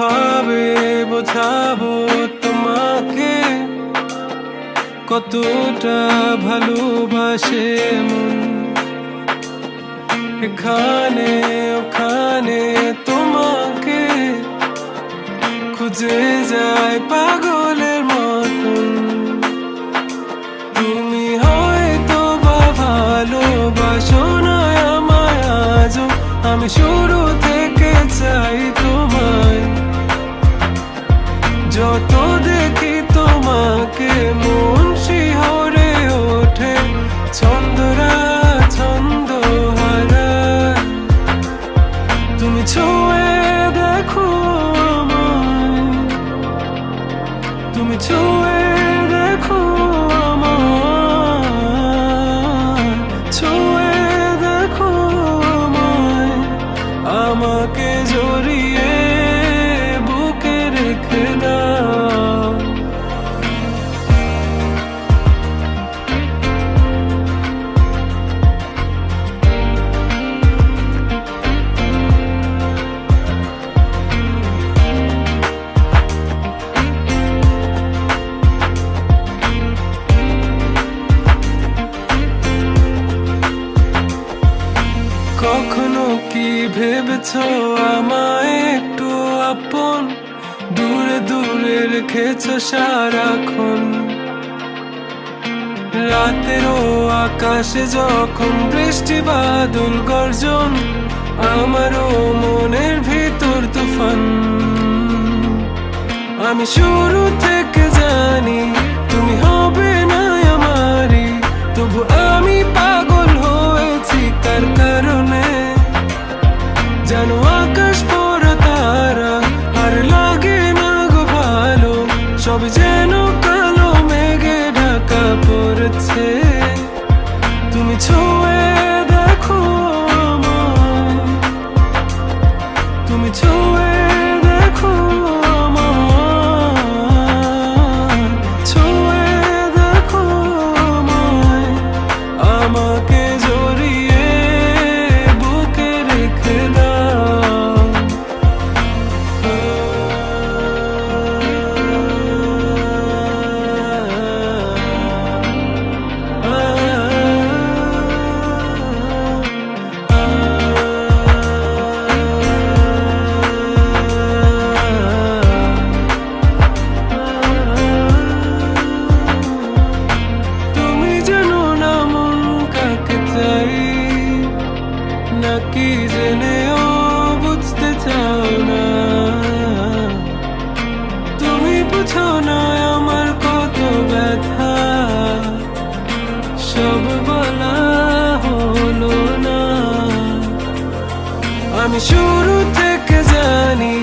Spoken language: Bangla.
কিভাবে বোঝাবো তোমাকে কতটা ভালোবাসে মন। এখানে ওখানে তোমাকে খুঁজে যায় পাগলের মতন। তুমি হয়তো বা ভালোবাসো না আমায় আজও, আমি শুরু থেকে চাই তোমায়। যত দেখি তোমাকে মন শিহরে ওঠে, ছন্দরা ছন্দ হারায়। তুমি ছুঁয়ে দেখো আমায়, তুমি ছুঁয়ে দেখো আমায়, ছুঁয়ে দেখো আমায়। আমাকে জড়িয়ে বুকে রেখে দাও। কখনো কি ভেবেছো আমায় একটু আপন, দূরে দূরে রেখেছো সারাক্ষণ। রাতেরও আকাশে যখন বৃষ্টি বাদল গর্জন, আমারও মনের ভিতর তুফান। আমি শুরু থেকে জানি তুমি হবে না আমারই, তবু আমি পাগল হয়েছি কার কারণে। জানো আকাশ পড়া তারা আর লাগে না গো ভালো, সব যেন কালো মেঘে ঢাকা পড়েছে। তুমি ছুঁয়ে দেখো আমায়, তুমি ছুঁয়ে দেখো আমায়, ছুঁয়ে দেখো আমায়। আমাকে জড়িয়ে বুকে রেখে দাও। তুমি জানো না মন কাকে চাই, নাকি জেনেও বুঝতে চাও না। তুমি বুঝো না আমার কত ব্যথা, সব বলা হলো না। আমি শুরু থেকে জানি